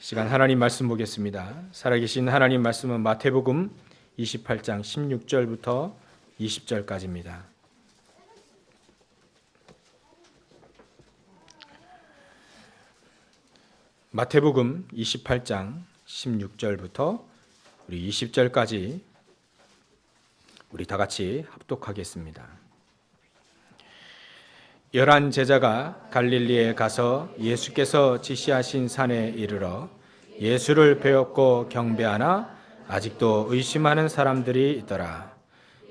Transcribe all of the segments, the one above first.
시간 하나님 말씀 보겠습니다. 살아계신 하나님 말씀은 마태복음 28장 16절부터 20절까지입니다. 마태복음 28장 16절부터 우리 20절까지 우리 다 같이 합독하겠습니다. 11 제자가 갈릴리에 가서 예수께서 지시하신 산에 이르러 예수를 배웠고 경배하나 아직도 의심하는 사람들이 있더라.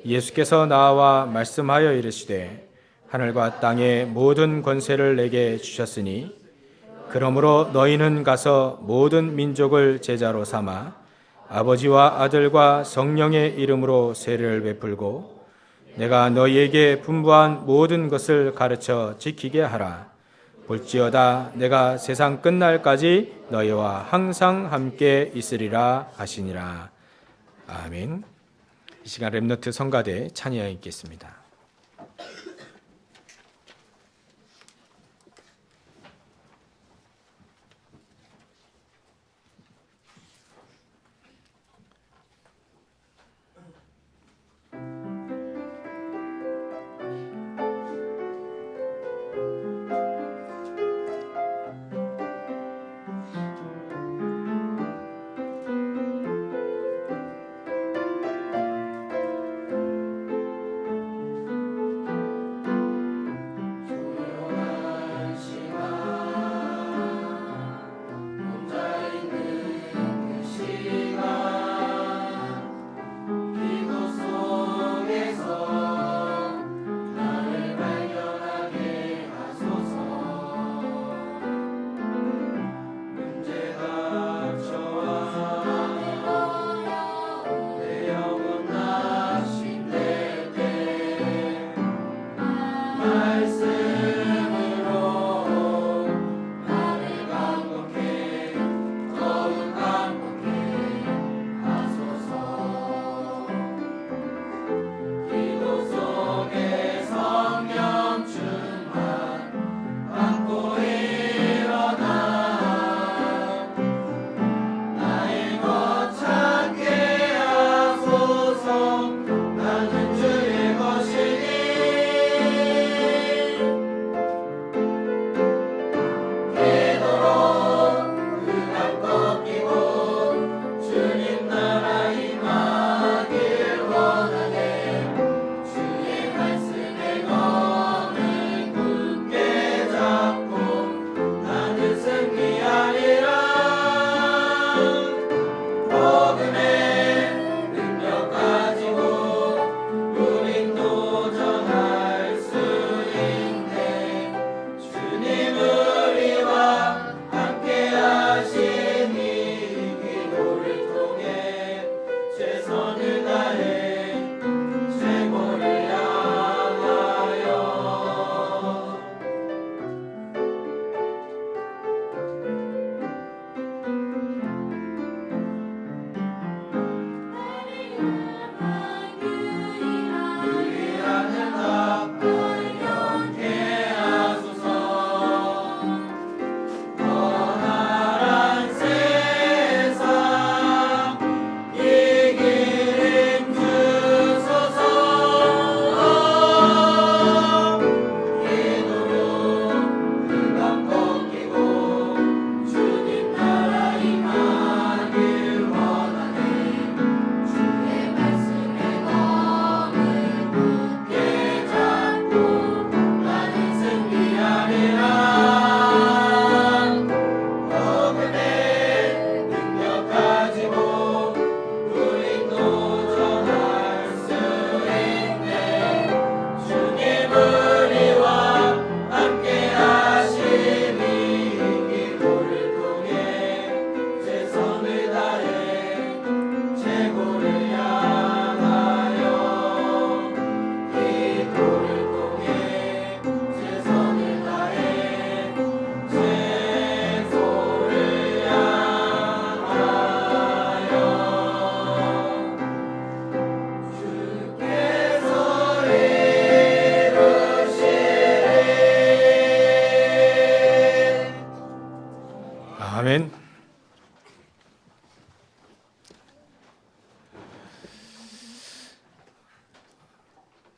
예수께서 나와 말씀하여 이르시되 하늘과 땅의 모든 권세를 내게 주셨으니 그러므로 너희는 가서 모든 민족을 제자로 삼아 아버지와 아들과 성령의 이름으로 세례를 베풀고 내가 너희에게 분부한 모든 것을 가르쳐 지키게 하라. 볼지어다 내가 세상 끝날까지 너희와 항상 함께 있으리라 하시니라. 아멘. 이 시간 렘너트 성가대 찬양이 있겠습니다.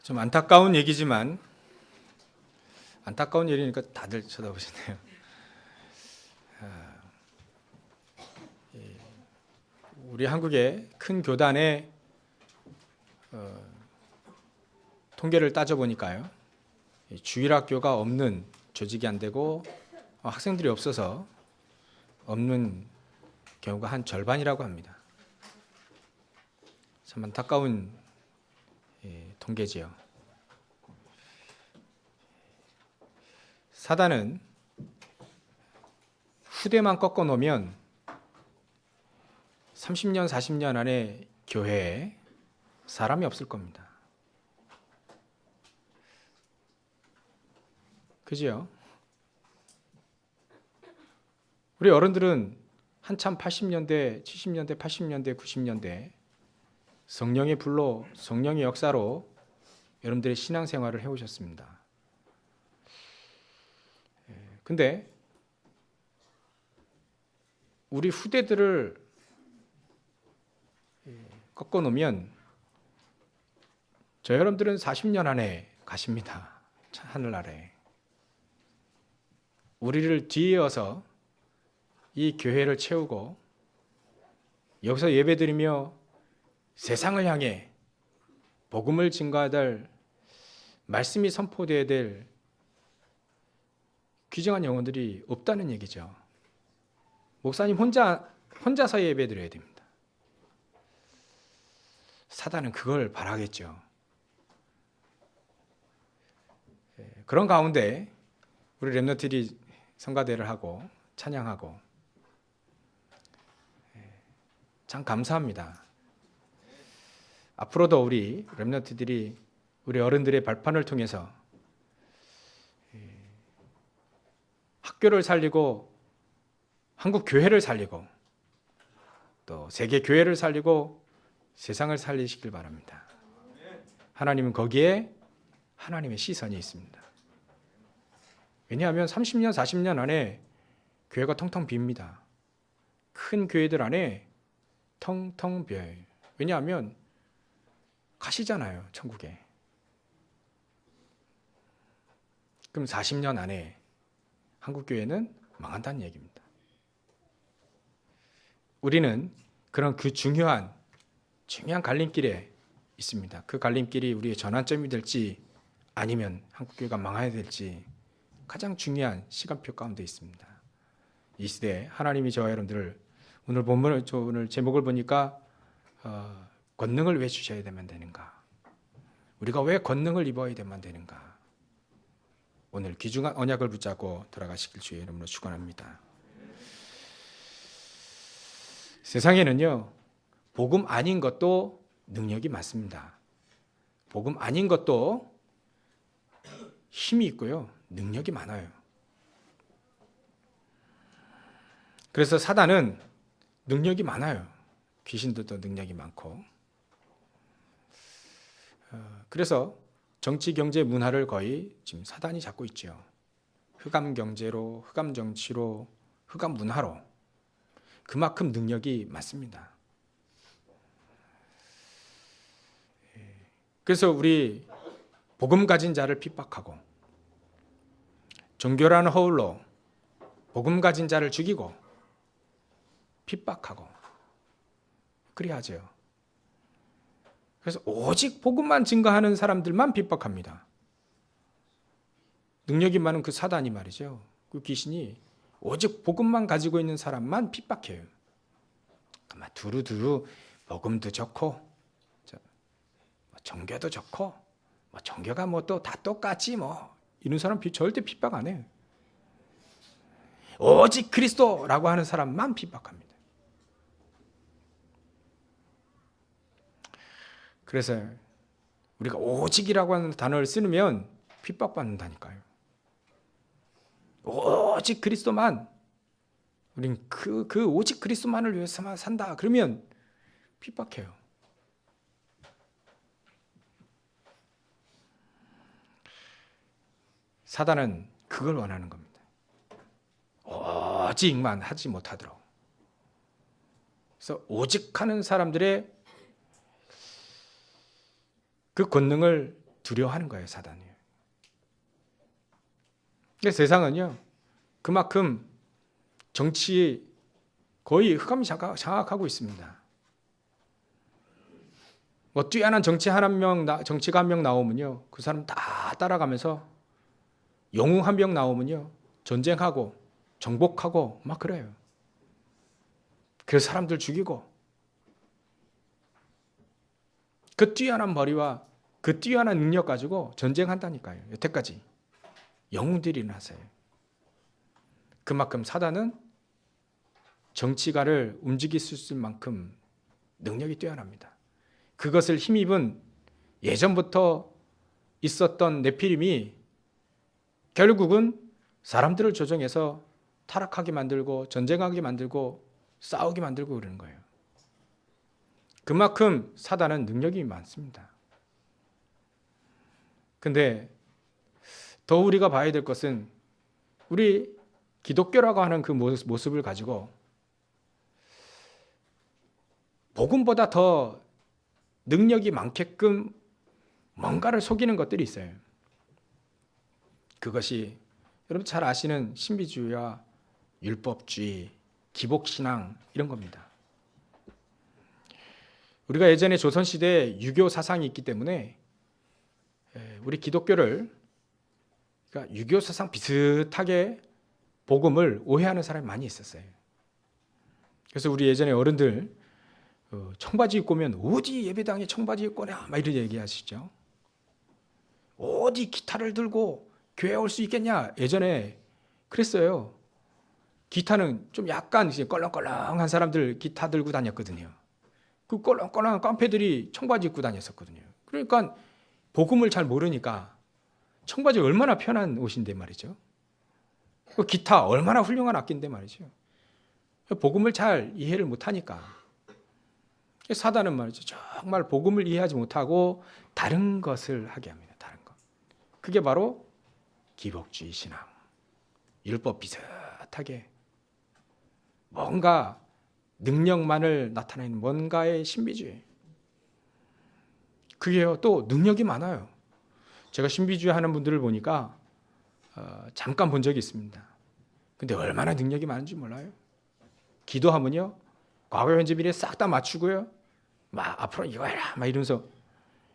좀 안타까운 얘기지만, 안타까운 일이니까 다들 쳐다보시네요. 우리 한국의 큰 교단의 통계를 따져보니까요, 주일학교가 없는 조직이 안 되고 학생들이 없어서 없는 경우가 한 절반이라고 합니다. 참 안타까운 통계지요. 사단은 후대만 꺾어 놓으면 30년, 40년 안에 교회에 사람이 없을 겁니다. 그지요? 우리 어른들은 한참 80년대, 70년대, 80년대, 90년대 성령의 불로, 성령의 역사로 여러분들의 신앙생활을 해오셨습니다. 근데 우리 후대들을 꺾어놓으면 저 여러분들은 40년 안에 가십니다. 하늘나라에. 우리를 뒤에 이어서 이 교회를 채우고 여기서 예배드리며 세상을 향해 복음을 증거해야 될, 말씀이 선포되어야 될 귀중한 영혼들이 없다는 얘기죠. 목사님 혼자서 예배드려야 됩니다. 사단은 그걸 바라겠죠. 그런 가운데 우리 렘넌트들이 성가대를 하고 찬양하고 참 감사합니다. 앞으로도 우리 렘넌트들이 우리 어른들의 발판을 통해서 학교를 살리고 한국 교회를 살리고 또 세계 교회를 살리고 세상을 살리시길 바랍니다. 하나님은 거기에 하나님의 시선이 있습니다. 왜냐하면 30년, 40년 안에 교회가 텅텅 빕니다. 큰 교회들 안에 텅텅 비어요. 왜냐하면 가시잖아요, 천국에. 그럼 40년 안에 한국 교회는 망한다는 얘기입니다. 우리는 그런 그 중요한 갈림길에 있습니다. 그 갈림길이 우리의 전환점이 될지 아니면 한국 교회가 망해야 될지 가장 중요한 시간표 가운데 있습니다. 이 시대에 하나님이 저와 여러분들을 오늘 제목을 보니까 권능을 왜 주셔야 되는가? 우리가 왜 권능을 입어야 되는가? 오늘 귀중한 언약을 붙잡고 돌아가시길 주의 이름으로 축원합니다. 세상에는요, 복음 아닌 것도 능력이 많습니다. 복음 아닌 것도 힘이 있고요, 능력이 많아요. 그래서 사단은 능력이 많아요. 귀신들도 능력이 많고. 그래서 정치, 경제, 문화를 거의 지금 사단이 잡고 있죠. 흑암 경제로, 흑암 정치로, 흑암 문화로. 그만큼 능력이 많습니다. 그래서 우리 복음 가진 자를 핍박하고 종교라는 허울로 복음 가진 자를 죽이고 핍박하고 그리하죠. 그래서 오직 복음만 증거하는 사람들만 핍박합니다. 능력이 많은 그 사단이 말이죠. 그 귀신이 오직 복음만 가지고 있는 사람만 핍박해요. 아마 두루두루 복음도 좋고 종교도 좋고 종교가 또 다 똑같지 이런 사람 절대 핍박 안 해요. 오직 그리스도라고 하는 사람만 핍박합니다. 그래서 우리가 오직이라고 하는 단어를 쓰면 핍박받는다니까요. 오직 그리스도만, 우린 그 오직 그리스도만을 위해서만 산다 그러면 핍박해요. 사단은 그걸 원하는 겁니다. 오직만 하지 못하도록. 그래서 오직 하는 사람들의 그 권능을 두려워하는 거예요, 사단이. 근데 세상은요, 그만큼 정치 거의 흑암이 장악하고 있습니다. 뭐 뛰어난 정치가 한 명 나오면요, 그 사람 다 따라가면서 영웅 한 명 나오면요, 전쟁하고 정복하고 막 그래요. 그래서 사람들 죽이고, 그 뛰어난 머리와 그 뛰어난 능력 가지고 전쟁한다니까요. 여태까지 영웅들이 일어나세요. 그만큼 사단은 정치가를 움직일 수 있을 만큼 능력이 뛰어납니다. 그것을 힘입은 예전부터 있었던 네피림이 결국은 사람들을 조종해서 타락하게 만들고 전쟁하게 만들고 싸우게 만들고 그러는 거예요. 그만큼 사단은 능력이 많습니다. 근데 더 우리가 봐야 될 것은 우리 기독교라고 하는 그 모습을 가지고 복음보다 더 능력이 많게끔 뭔가를 속이는 것들이 있어요. 그것이 여러분 잘 아시는 신비주의와 율법주의, 기복신앙 이런 겁니다. 우리가 예전에 조선시대에 유교 사상이 있기 때문에 우리 기독교를 그러니까 유교 사상 비슷하게 복음을 오해하는 사람이 많이 있었어요. 그래서 우리 예전에 어른들 청바지 입고 오면 어디 예배당에 청바지 입고 오냐 막 이런 얘기하시죠. 어디 기타를 들고 교회 올 수 있겠냐 예전에 그랬어요. 기타는 좀 약간 이제 껄렁껄렁한 사람들 기타 들고 다녔거든요. 그 껄렁껄렁한 깡패들이 청바지 입고 다녔었거든요. 그러니까 복음을 잘 모르니까 청바지 얼마나 편한 옷인데 말이죠. 그 기타 얼마나 훌륭한 악기인데 말이죠. 복음을 잘 이해를 못하니까 사단은 말이죠. 정말 복음을 이해하지 못하고 다른 것을 하게 합니다. 다른 것. 그게 바로 기복주의 신앙, 율법 비슷하게 뭔가 능력만을 나타내는 뭔가의 신비주의. 그게요 또 능력이 많아요. 제가 신비주의 하는 분들을 보니까 잠깐 본 적이 있습니다. 근데 얼마나 능력이 많은지 몰라요. 기도하면요 과거 현재 미래 싹 다 맞추고요 막 앞으로 이거 해라 막 이러면서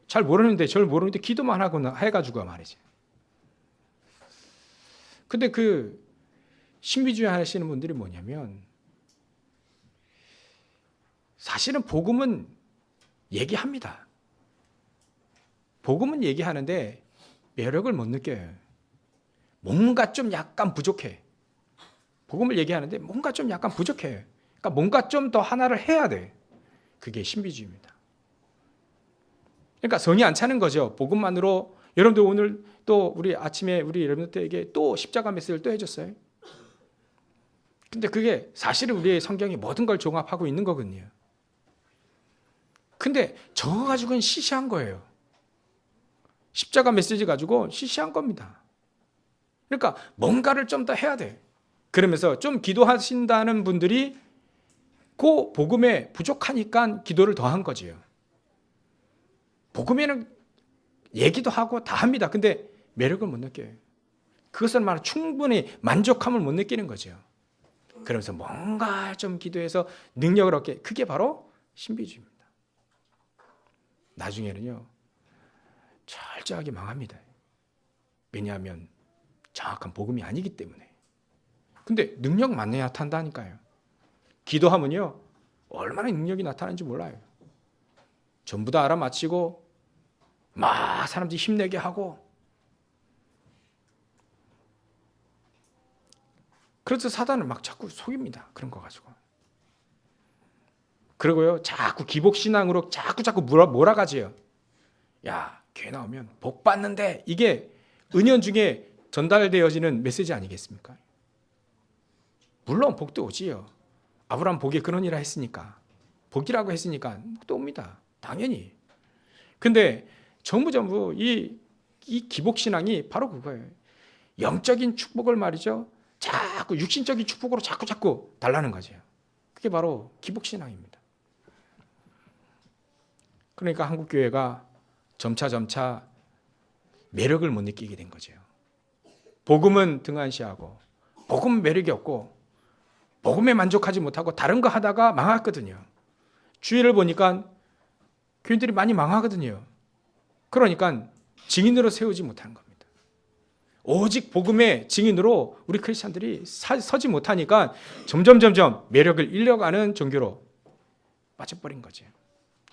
잘 모르는데 기도만 하고 해가지고 말이지. 근데 그 신비주의 하시는 분들이 뭐냐면 사실은 복음은 얘기합니다. 복음은 얘기하는데 매력을 못 느껴요. 뭔가 좀 약간 부족해. 복음을 얘기하는데 뭔가 좀 약간 부족해요. 그러니까 뭔가 좀 더 하나를 해야 돼. 그게 신비주의입니다. 그러니까 성이 안 차는 거죠. 복음만으로. 여러분들 오늘 또 우리 아침에 우리 여러분들에게 또 십자가 메시지를 또 해줬어요. 근데 그게 사실은 우리의 성경이 모든 걸 종합하고 있는 거거든요. 근데 저거 가지고는 시시한 거예요. 십자가 메시지 가지고 시시한 겁니다. 그러니까 뭔가를 좀 더 해야 돼. 그러면서 좀 기도하신다는 분들이 그 복음에 부족하니까 기도를 더 한 거지요. 복음에는 얘기도 하고 다 합니다. 근데 매력을 못 느껴요. 그것은 말 충분히 만족함을 못 느끼는 거죠. 그러면서 뭔가 좀 기도해서 능력을 얻게. 그게 바로 신비주의입니다. 나중에는요. 철저하게 망합니다. 왜냐하면 정확한 복음이 아니기 때문에. 근데 능력만 나타난다니까요. 기도하면요. 얼마나 능력이 나타나는지 몰라요. 전부 다 알아맞히고 막 사람들이 힘내게 하고 그래서 사단을 막 자꾸 속입니다. 그런 거 가지고. 그리고요. 자꾸 기복신앙으로 자꾸 몰아가지요. 야, 교회 나오면 복 받는데 이게 은연중에 전달되어지는 메시지 아니겠습니까? 물론 복도 오지요. 아브라함 복에 근원이라 했으니까. 복이라고 했으니까 복도 옵니다. 당연히. 근데 전부 이 기복신앙이 바로 그거예요. 영적인 축복을 말이죠. 자꾸 육신적인 축복으로 자꾸 달라는 거죠. 그게 바로 기복신앙입니다. 그러니까 한국교회가 점차 매력을 못 느끼게 된 거죠. 복음은 등한시하고 복음은 매력이 없고 복음에 만족하지 못하고 다른 거 하다가 망했거든요. 주위를 보니까 교인들이 많이 망하거든요. 그러니까 증인으로 세우지 못하는 겁니다. 오직 복음의 증인으로 우리 크리스찬들이 서지 못하니까 점점 매력을 잃려가는 종교로 빠져버린 거죠.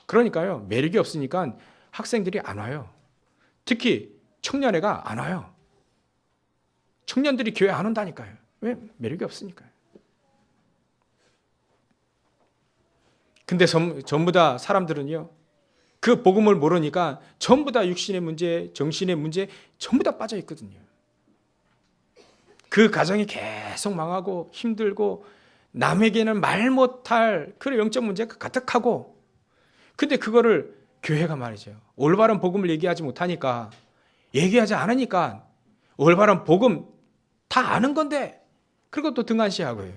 그러니까요, 매력이 없으니까 학생들이 안 와요. 특히 청년회가 안 와요. 청년들이 교회 안 온다니까요. 왜? 매력이 없으니까요. 근데 전부 다 사람들은요, 그 복음을 모르니까 전부 다 육신의 문제, 정신의 문제 전부 다 빠져 있거든요. 그 가정이 계속 망하고 힘들고 남에게는 말 못할 그런 영적 문제가 가득하고, 근데 그거를 교회가 말이죠, 올바른 복음을 얘기하지 못하니까, 얘기하지 않으니까 올바른 복음 다 아는 건데 그리고 또 등한시하고요.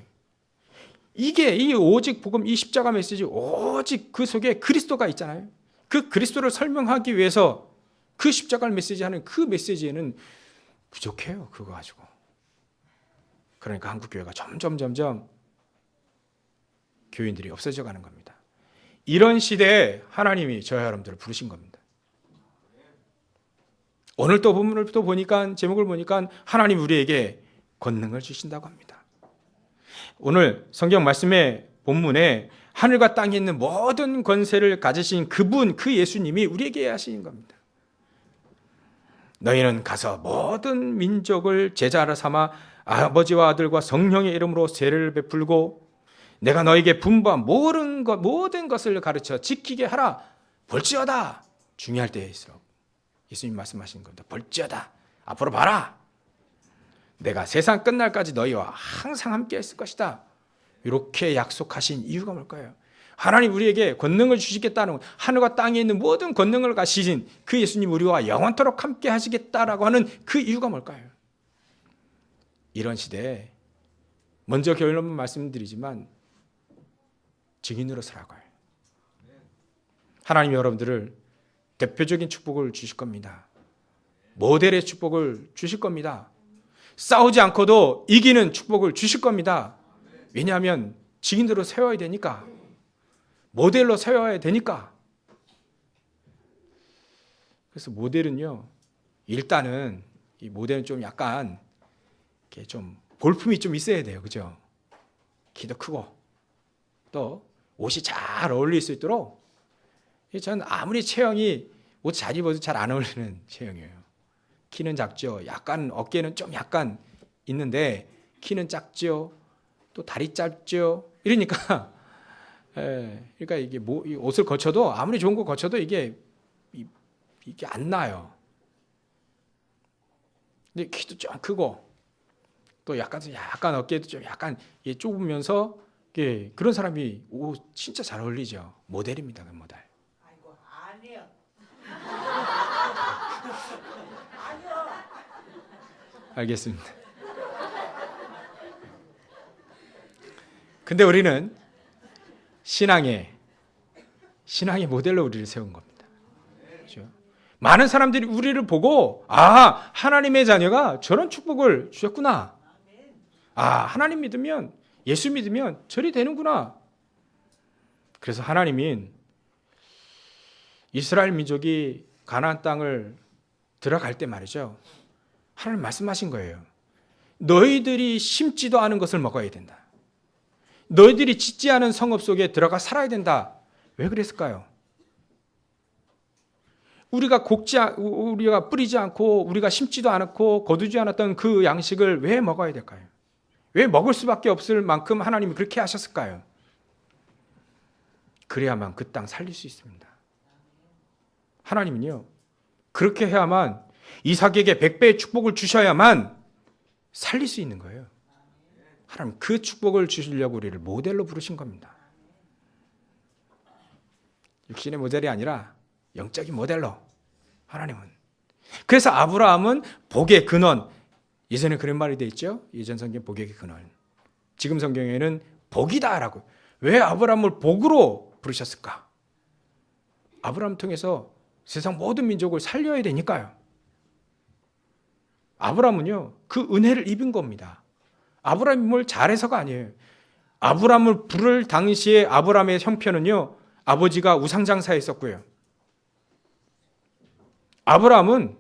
이게 이 오직 복음, 이 십자가 메시지, 오직 그 속에 그리스도가 있잖아요. 그 그리스도를 설명하기 위해서 그 십자가 메시지하는 그 메시지에는 부족해요. 그거 가지고. 그러니까 한국 교회가 점점 교인들이 없어져 가는 겁니다. 이런 시대에 하나님이 저와 여러분들을 부르신 겁니다. 오늘 또 본문을 또 보니까, 제목을 보니까 하나님 우리에게 권능을 주신다고 합니다. 오늘 성경 말씀의 본문에 하늘과 땅에 있는 모든 권세를 가지신 그분, 그 예수님이 우리에게 하시는 겁니다. 너희는 가서 모든 민족을 제자로 삼아 아버지와 아들과 성령의 이름으로 세례를 베풀고 내가 너에게 분부한 모든 것을 가르쳐 지키게 하라. 볼지어다. 중요할 때일수록 예수님 말씀하시는 겁니다. 볼지어다. 앞으로 봐라. 내가 세상 끝날까지 너희와 항상 함께 있을 것이다. 이렇게 약속하신 이유가 뭘까요? 하나님 우리에게 권능을 주시겠다는, 하늘과 땅에 있는 모든 권능을 가지신 그 예수님 우리와 영원토록 함께 하시겠다라고 하는 그 이유가 뭘까요? 이런 시대에 먼저 결론만 말씀드리지만 증인으로 살아가요. 하나님 여러분들을 대표적인 축복을 주실 겁니다. 모델의 축복을 주실 겁니다. 싸우지 않고도 이기는 축복을 주실 겁니다. 왜냐하면 증인으로 세워야 되니까, 모델로 세워야 되니까. 그래서 모델은요, 일단은 이 모델은 좀 약간 이렇게 좀 볼품이 좀 있어야 돼요, 그죠? 키도 크고 또 옷이 잘 어울릴 수 있도록. 저는 아무리 체형이 옷 잘 입어도 잘 안 어울리는 체형이에요. 키는 작죠. 약간 어깨는 좀 약간 있는데 키는 작죠. 또 다리 짧죠. 이러니까, 그러니까 이게 옷을 거쳐도, 아무리 좋은 거 거쳐도 이게 안 나요. 근데 키도 좀 크고 또 약간 어깨도 좀 약간 좁으면서 그런 사람이 옷 진짜 잘 어울리죠. 모델입니다, 그 모델. 아이고 아니요. 아니요. 알겠습니다. 근데 우리는 신앙의 모델로 우리를 세운 겁니다. 그렇죠? 많은 사람들이 우리를 보고, 아, 하나님의 자녀가 저런 축복을 주셨구나. 아, 하나님 믿으면, 예수 믿으면 저리 되는구나. 그래서 하나님은 이스라엘 민족이 가나안 땅을 들어갈 때 말이죠, 하나님 말씀하신 거예요. 너희들이 심지도 않은 것을 먹어야 된다. 너희들이 짓지 않은 성읍 속에 들어가 살아야 된다. 왜 그랬을까요? 우리가 뿌리지 않고 우리가 심지도 않고 거두지 않았던 그 양식을 왜 먹어야 될까요? 왜 먹을 수밖에 없을 만큼 하나님이 그렇게 하셨을까요? 그래야만 그 땅 살릴 수 있습니다. 하나님은요, 그렇게 해야만, 이삭에게 100배의 축복을 주셔야만 살릴 수 있는 거예요. 하나님 그 축복을 주시려고 우리를 모델로 부르신 겁니다. 육신의 모델이 아니라 영적인 모델로 하나님은. 그래서 아브라함은 복의 근원, 예전에 그런 말이 돼 있죠. 예전 성경 복의 근원. 지금 성경에는 복이다라고. 왜 아브라함을 복으로 부르셨을까? 아브라함 통해서 세상 모든 민족을 살려야 되니까요. 아브라함은요, 그 은혜를 입은 겁니다. 아브라함이 뭘 잘해서가 아니에요. 아브라함을 부를 당시에 아브라함의 형편은요, 아버지가 우상장사했었고요. 아브라함은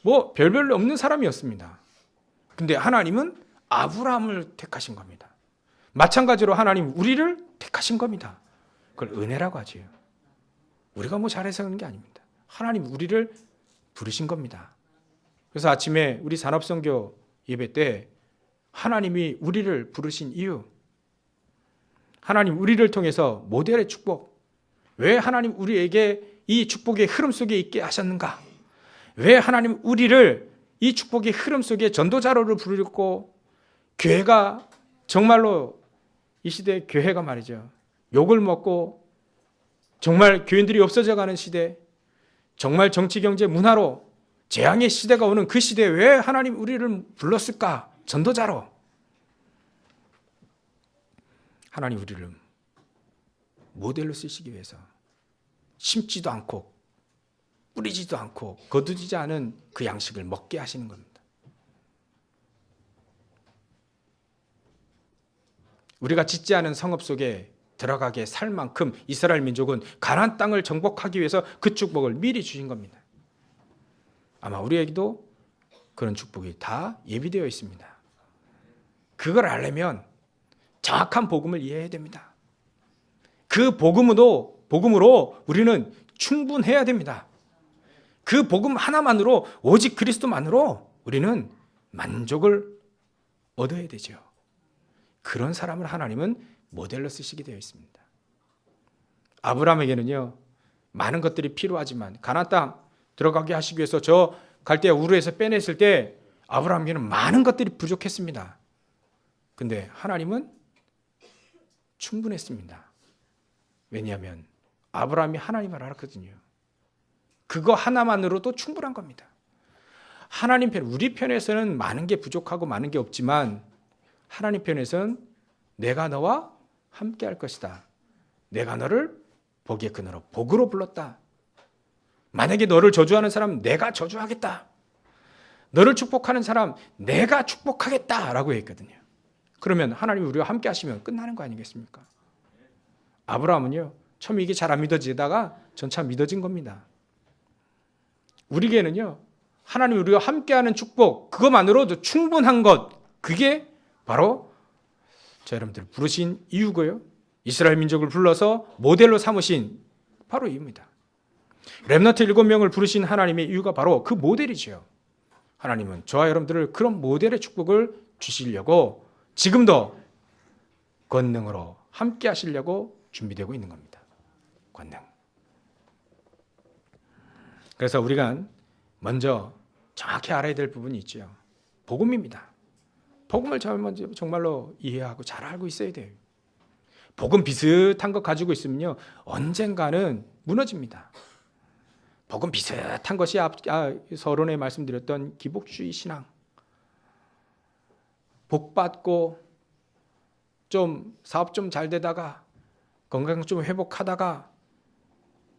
뭐 별별로 없는 사람이었습니다. 근데 하나님은 아브라함을 택하신 겁니다. 마찬가지로 하나님 우리를 택하신 겁니다. 그걸 은혜라고 하지요. 우리가 뭐 잘해서 그런 게 아닙니다. 하나님 우리를 부르신 겁니다. 그래서 아침에 우리 산업선교 예배 때 하나님이 우리를 부르신 이유, 하나님 우리를 통해서 모델의 축복, 왜 하나님 우리에게 이 축복의 흐름 속에 있게 하셨는가? 왜 하나님 우리를 이 축복의 흐름 속에 전도자로를 부르고, 교회가 정말로 이 시대 교회가 말이죠, 욕을 먹고 정말 교인들이 없어져 가는 시대, 정말 정치 경제 문화로 재앙의 시대가 오는 그 시대에 왜 하나님 우리를 불렀을까? 전도자로. 하나님 우리를 모델로 쓰시기 위해서 심지도 않고 뿌리지도 않고 거두지 않은 그 양식을 먹게 하시는 겁니다. 우리가 짓지 않은 성읍 속에 들어가게 살 만큼 이스라엘 민족은 가나안 땅을 정복하기 위해서 그 축복을 미리 주신 겁니다. 아마 우리에게도 그런 축복이 다 예비되어 있습니다. 그걸 알려면 정확한 복음을 이해해야 됩니다. 그 복음으로 우리는 충분해야 됩니다. 그 복음 하나만으로, 오직 그리스도만으로 우리는 만족을 얻어야 되죠. 그런 사람을 하나님은 모델로 쓰시게 되어 있습니다. 아브라함에게는요, 많은 것들이 필요하지만 가나안 땅 들어가게 하시기 위해서 저 갈대아 우르에서 빼냈을 때 아브라함에게는 많은 것들이 부족했습니다. 근데 하나님은 충분했습니다. 왜냐하면 아브라함이 하나님을 알았거든요. 그거 하나만으로도 충분한 겁니다. 하나님 편, 우리 편에서는 많은 게 부족하고 많은 게 없지만 하나님 편에서는 내가 너와 함께 할 것이다. 내가 너를 복의 근원으로 복으로 불렀다. 만약에 너를 저주하는 사람 내가 저주하겠다. 너를 축복하는 사람 내가 축복하겠다라고 했거든요. 그러면 하나님이 우리와 함께 하시면 끝나는 거 아니겠습니까? 아브라함은요, 처음에 이게 잘 안 믿어지다가 전차 믿어진 겁니다. 우리에게는요, 하나님이 우리와 함께하는 축복, 그것만으로도 충분한 것, 그게 바로 저 여러분들 부르신 이유고요, 이스라엘 민족을 불러서 모델로 삼으신 바로 이유입니다. 렘넌트 7명을 부르신 하나님의 이유가 바로 그 모델이죠. 하나님은 저와 여러분들을 그런 모델의 축복을 주시려고 지금도 권능으로 함께 하시려고 준비되고 있는 겁니다. 권능. 그래서 우리가 먼저 정확히 알아야 될 부분이 있죠. 복음입니다. 복음을 정말로 이해하고 잘 알고 있어야 돼요. 복음 비슷한 것 가지고 있으면요, 언젠가는 무너집니다. 복음 비슷한 것이 서론에 말씀드렸던 기복주의 신앙. 복 받고 좀 사업 좀 잘 되다가 건강 좀 회복하다가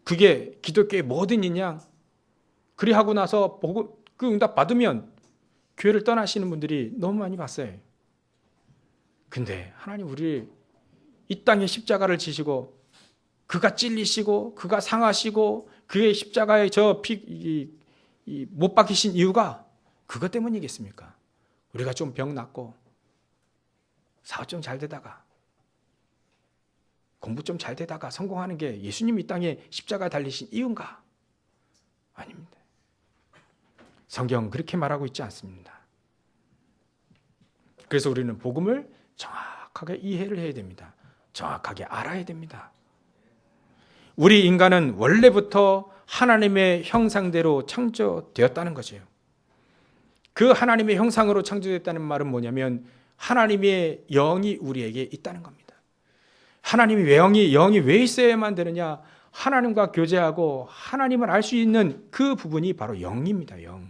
그게 기독교의 모든 인양, 그리 하고 나서 그 응답 받으면 교회를 떠나시는 분들이 너무 많이 봤어요. 근데 하나님 우리 이 땅에 십자가를 지시고 그가 찔리시고 그가 상하시고 그의 십자가에 못 박히신 이유가 그것 때문이겠습니까? 우리가 좀 병 낫고 사업 좀 잘 되다가 공부 좀 잘 되다가 성공하는 게 예수님이 이 땅에 십자가에 달리신 이유인가? 아닙니다. 성경은 그렇게 말하고 있지 않습니다. 그래서 우리는 복음을 정확하게 이해를 해야 됩니다. 정확하게 알아야 됩니다. 우리 인간은 원래부터 하나님의 형상대로 창조되었다는 거죠. 그 하나님의 형상으로 창조됐다는 말은 뭐냐면 하나님의 영이 우리에게 있다는 겁니다. 하나님의 영이 왜 있어야만 되느냐? 하나님과 교제하고 하나님을 알 수 있는 그 부분이 바로 영입니다. 영.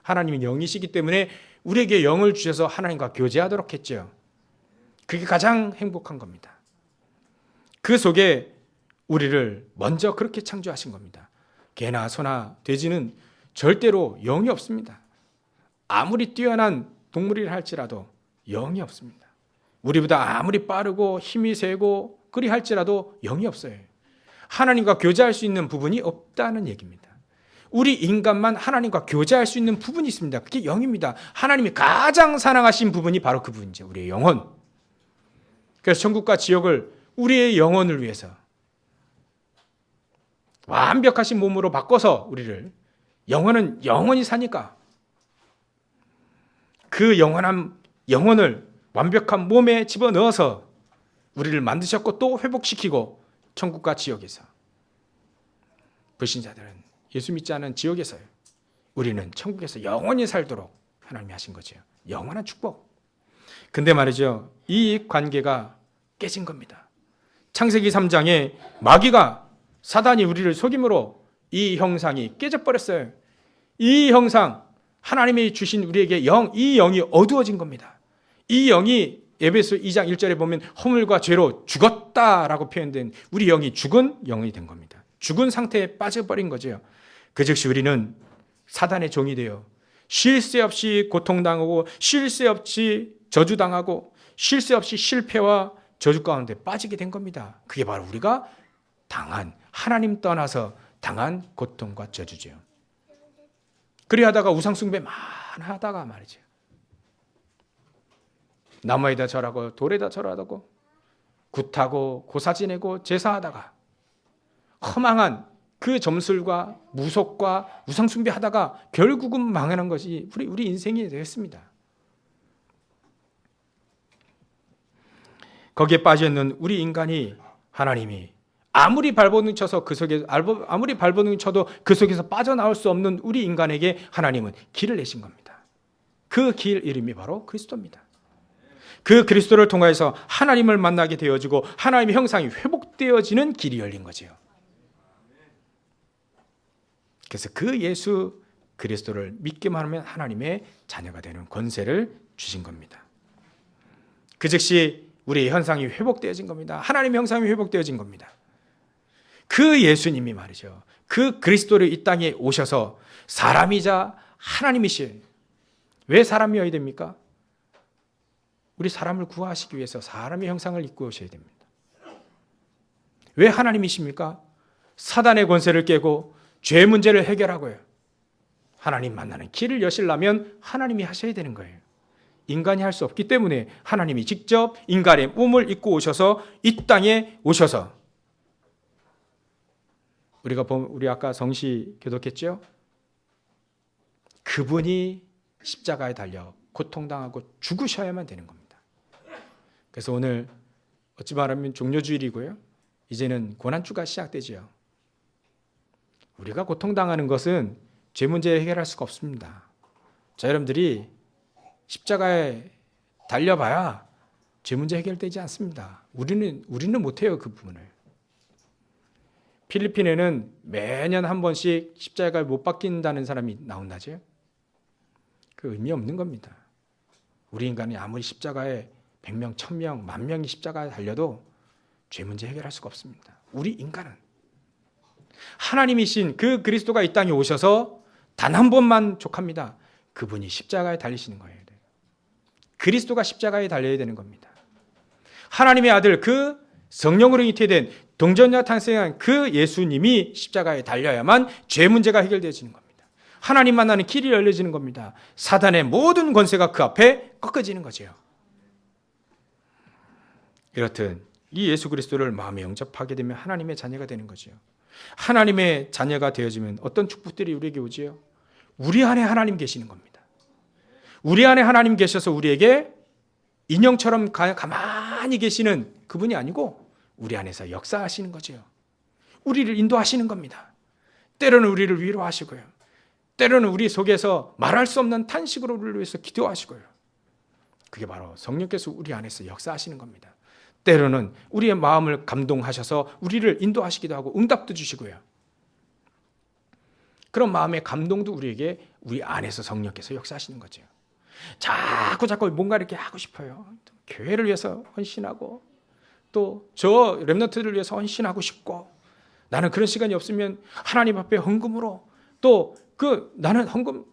하나님은 영이시기 때문에 우리에게 영을 주셔서 하나님과 교제하도록 했죠. 그게 가장 행복한 겁니다. 그 속에 우리를 먼저 그렇게 창조하신 겁니다. 개나 소나 돼지는 절대로 영이 없습니다. 아무리 뛰어난 동물이라 할지라도 영이 없습니다. 우리보다 아무리 빠르고 힘이 세고 그리 할지라도 영이 없어요. 하나님과 교제할 수 있는 부분이 없다는 얘기입니다. 우리 인간만 하나님과 교제할 수 있는 부분이 있습니다. 그게 영입니다. 하나님이 가장 사랑하신 부분이 바로 그 부분이죠. 우리의 영혼. 그래서 천국과 지옥을 우리의 영혼을 위해서 완벽하신 몸으로 바꿔서 우리를, 영혼은 영원히 사니까 그 영원한 영혼을 완벽한 몸에 집어넣어서 우리를 만드셨고 또 회복시키고 천국과 지옥에서, 불신자들은 예수 믿지 않은 지옥에서요, 우리는 천국에서 영원히 살도록 하나님이 하신 거죠. 영원한 축복. 근데 말이죠, 이 관계가 깨진 겁니다. 창세기 3장에 마귀가, 사단이 우리를 속임으로 이 형상이 깨져버렸어요. 이 형상, 하나님이 주신 우리에게 영, 이 영이 어두워진 겁니다. 이 영이 에베소 2장 1절에 보면 허물과 죄로 죽었다라고 표현된 우리 영이 죽은 영이 된 겁니다. 죽은 상태에 빠져버린 거죠. 그 즉시 우리는 사단의 종이 되어 쉴 새 없이 고통당하고 쉴 새 없이 저주당하고 쉴 새 없이 실패와 저주 가운데 빠지게 된 겁니다. 그게 바로 우리가 당한, 하나님 떠나서 당한 고통과 저주죠. 그리 하다가 우상숭배 하다가 말이죠, 나무에다 절하고 돌에다 절하고 굿하고 고사 지내고 제사하다가 허망한 그 점술과 무속과 우상숭배하다가 결국은 망하는 것이 우리 인생이 되었습니다. 거기에 빠져있는 우리 인간이, 하나님이 아무리 발버둥 쳐서 아무리 발버둥 쳐도 그 속에서 빠져나올 수 없는 우리 인간에게 하나님은 길을 내신 겁니다. 그 길 이름이 바로 그리스도입니다. 그 그리스도를 통해서 하나님을 만나게 되어지고 하나님의 형상이 회복되어지는 길이 열린 거지요. 그래서 그 예수 그리스도를 믿기만 하면 하나님의 자녀가 되는 권세를 주신 겁니다. 그 즉시 우리의 형상이 회복되어진 겁니다. 하나님의 형상이 회복되어진 겁니다. 그 예수님이 말이죠, 그 그리스도를 이 땅에 오셔서 사람이자 하나님이신, 왜 사람이어야 됩니까? 우리 사람을 구하시기 위해서 사람의 형상을 입고 오셔야 됩니다. 왜 하나님이십니까? 사단의 권세를 깨고 죄 문제를 해결하고요, 하나님 만나는 길을 여시려면 하나님이 하셔야 되는 거예요. 인간이 할 수 없기 때문에 하나님이 직접 인간의 몸을 입고 오셔서 이 땅에 오셔서, 우리 아까 성시 교독했죠? 그분이 십자가에 달려 고통당하고 죽으셔야만 되는 겁니다. 그래서 오늘 어찌 말하면 종료주일이고요, 이제는 고난주가 시작되지요. 우리가 고통당하는 것은 죄 문제 해결할 수가 없습니다. 자, 여러분들이 십자가에 달려봐야 죄 문제 해결되지 않습니다. 우리는 못해요, 그 부분을. 필리핀에는 매년 한 번씩 십자가에 못 박힌다는 사람이 나온다죠. 그 의미 없는 겁니다. 우리 인간이 아무리 십자가에 100명, 1000명, 10,000명이 십자가에 달려도 죄 문제 해결할 수가 없습니다. 우리 인간은 하나님이신 그 그리스도가 이 땅에 오셔서 단 한 번만 족합니다. 그분이 십자가에 달리시는 거예요. 그리스도가 십자가에 달려야 되는 겁니다. 하나님의 아들, 그 성령으로 잉태된 동전녀 탄생한 그 예수님이 십자가에 달려야만 죄 문제가 해결되어지는 겁니다. 하나님 만나는 길이 열려지는 겁니다. 사단의 모든 권세가 그 앞에 꺾어지는 거죠. 이렇듯 이 예수 그리스도를 마음에 영접하게 되면 하나님의 자녀가 되는 거죠. 하나님의 자녀가 되어지면 어떤 축복들이 우리에게 오지요? 우리 안에 하나님 계시는 겁니다. 우리 안에 하나님 계셔서 우리에게 인형처럼 가만히 계시는 그분이 아니고 우리 안에서 역사하시는 거죠. 우리를 인도하시는 겁니다. 때로는 우리를 위로하시고요, 때로는 우리 속에서 말할 수 없는 탄식으로 우리를 위해서 기도하시고요. 그게 바로 성령께서 우리 안에서 역사하시는 겁니다. 때로는 우리의 마음을 감동하셔서 우리를 인도하시기도 하고 응답도 주시고요. 그런 마음의 감동도 우리 안에서 성령께서 역사하시는 거죠. 자꾸 뭔가 이렇게 하고 싶어요. 교회를 위해서 헌신하고 또 저 렘넌트들을 위해서 헌신하고 싶고, 나는 그런 시간이 없으면 하나님 앞에 헌금으로, 또 나는 헌금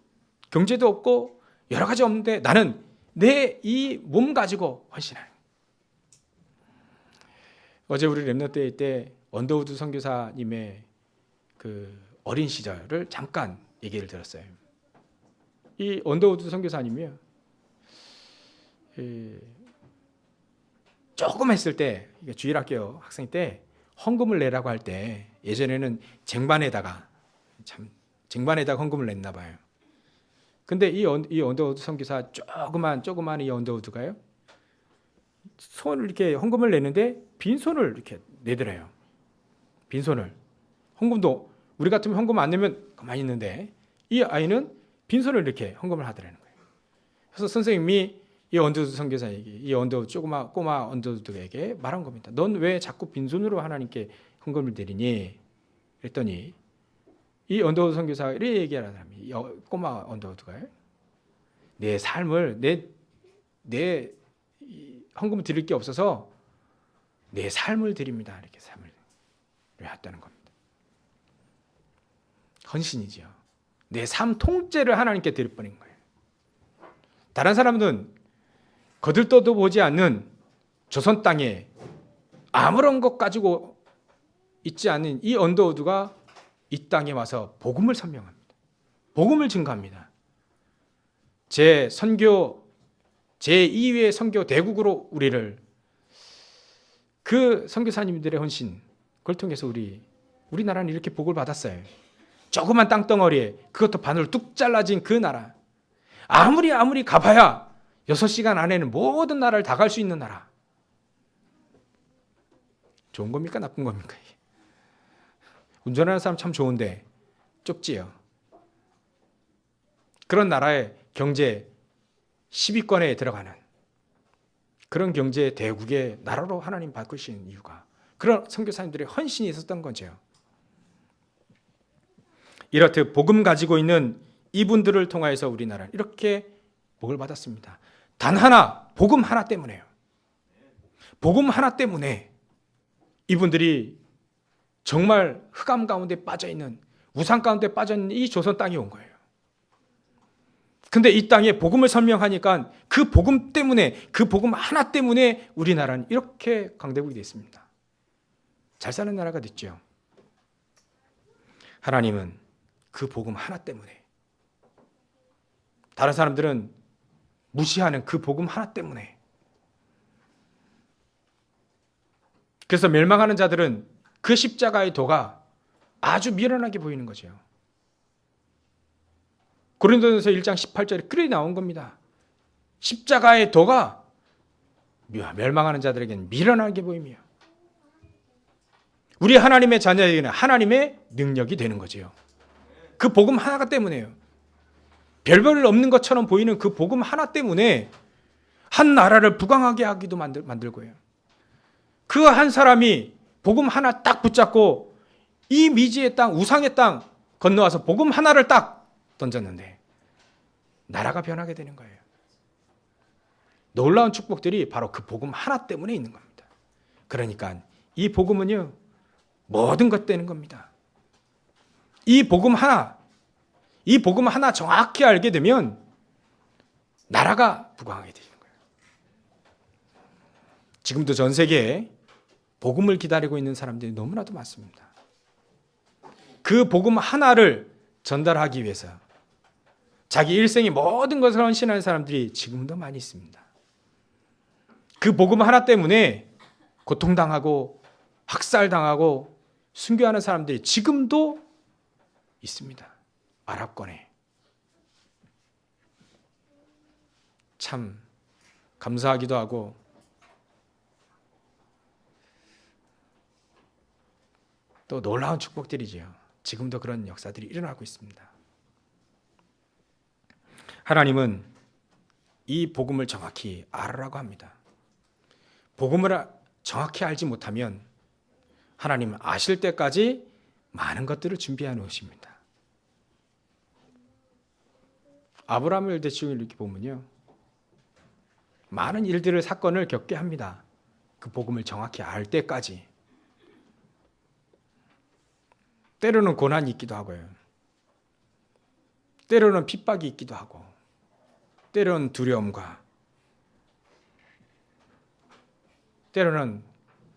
경제도 없고 여러 가지 없는데 나는 내 이 몸 가지고 헌신하는. 어제 우리 렘넌트 때 언더우드 선교사님의 그 어린 시절을 잠깐 얘기를 들었어요. 이 언더우드 선교사님이요, 조금 했을 때, 주일학교 학생 때 헌금을 내라고 할 때 예전에는 쟁반에다가 헌금을 냈나 봐요. 근데 이 언더우드 선교사 조그만 이 언더우드가요, 손을 이렇게 헌금을 내는데 빈손을 이렇게 내더래요. 빈손을. 헌금도 우리 같으면 헌금 안 내면 가만히 있는데 이 아이는 빈손을 이렇게 헌금을 하더라는 거예요. 그래서 선생님이 이 언더우드 선교사에게, 이 언더우드 꼬마 언더우드에게 말한 겁니다. 넌 왜 자꾸 빈손으로 하나님께 헌금을 드리니? 그랬더니 이 언더우드 선교사가 이렇게 얘기하는 이 꼬마 언더우드가요, 내 삶을 내 헌금을 드릴 게 없어서 내 삶을 드립니다. 이렇게 삶을 했다는 겁니다. 헌신이지요. 내 삶 통째를 하나님께 드릴 뻔인 거예요. 다른 사람들은 거들떠도 보지 않는 조선 땅에 아무런 것 가지고 있지 않은 이 언더우드가 이 땅에 와서 복음을 선명합니다. 복음을 증거합니다. 제2의 선교 대국으로 우리를, 그 선교사님들의 헌신, 그걸 통해서 우리나라는 이렇게 복을 받았어요. 조그만 땅덩어리에 그것도 반으로 뚝 잘라진 그 나라, 아무리 가봐야 6시간 안에는 모든 나라를 다 갈 수 있는 나라. 좋은 겁니까? 나쁜 겁니까? 운전하는 사람 참 좋은데 좁지요. 그런 나라의 경제 10위권에 들어가는 그런 경제 대국의 나라로 하나님 바꾸신 이유가 그런 선교사님들의 헌신이 있었던 거죠. 이렇듯 복음 가지고 있는 이분들을 통하여서 우리나라는 이렇게 복을 받았습니다. 단 하나, 복음 하나 때문에요. 복음 하나 때문에 이분들이 정말 흑암 가운데 빠져있는, 우상 가운데 빠져있는 이 조선 땅에 온 거예요. 근데 이 땅에 복음을 설명하니까 그 복음 때문에, 그 복음 하나 때문에 우리나라는 이렇게 강대국이 됐습니다. 잘 사는 나라가 됐죠. 하나님은 그 복음 하나 때문에, 다른 사람들은 무시하는 그 복음 하나 때문에, 그래서 멸망하는 자들은 그 십자가의 도가 아주 미련하게 보이는 거죠. 고린도전서 1장 18절에 그래 나온 겁니다. 십자가의 도가 멸망하는 자들에게는 미련하게 보이며 우리 하나님의 자녀에게는 하나님의 능력이 되는 거지요. 그 복음 하나가 때문에요. 별별 없는 것처럼 보이는 그 복음 하나 때문에 한 나라를 부강하게 하기도 만들고요. 그 한 사람이 복음 하나 딱 붙잡고 이 미지의 땅, 우상의 땅 건너와서 복음 하나를 딱 던졌는데 나라가 변하게 되는 거예요. 놀라운 축복들이 바로 그 복음 하나 때문에 있는 겁니다. 그러니까 이 복음은요, 모든 것 되는 겁니다. 이 복음 하나 정확히 알게 되면 나라가 부강하게 되는 거예요. 지금도 전 세계에 복음을 기다리고 있는 사람들이 너무나도 많습니다. 그 복음 하나를 전달하기 위해서 자기 일생의 모든 것을 헌신하는 사람들이 지금도 많이 있습니다. 그 복음 하나 때문에 고통당하고 학살당하고 순교하는 사람들이 지금도 있습니다. 아랍권에. 참 감사하기도 하고 또 놀라운 축복들이지요. 지금도 그런 역사들이 일어나고 있습니다. 하나님은 이 복음을 정확히 알으라고 합니다. 복음을 정확히 알지 못하면 하나님은 아실 때까지 많은 것들을 준비해 놓으십니다. 아브라함을 대충 이렇게 보면요, 많은 일들을, 사건을 겪게 합니다. 그 복음을 정확히 알 때까지. 때로는 고난이 있기도 하고요. 때로는 핍박이 있기도 하고. 때로는 두려움과 때로는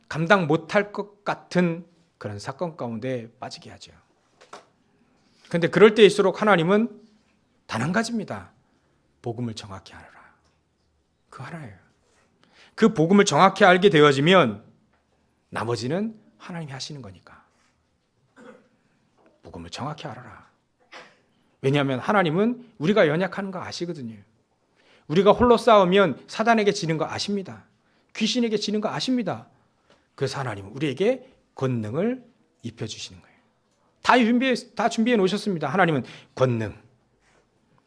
감당 못할 것 같은 그런 사건 가운데 빠지게 하죠. 그런데 그럴 때일수록 하나님은 단 한 가지입니다. 복음을 정확히 알아라. 그 하나예요. 그 복음을 정확히 알게 되어지면 나머지는 하나님이 하시는 거니까. 복음을 정확히 알아라. 왜냐하면 하나님은 우리가 연약한 거 아시거든요. 우리가 홀로 싸우면 사단에게 지는 거 아십니다. 귀신에게 지는 거 아십니다. 그래서 하나님은 우리에게 권능을 입혀주시는 거예요. 다 준비해 놓으셨습니다. 하나님은 권능.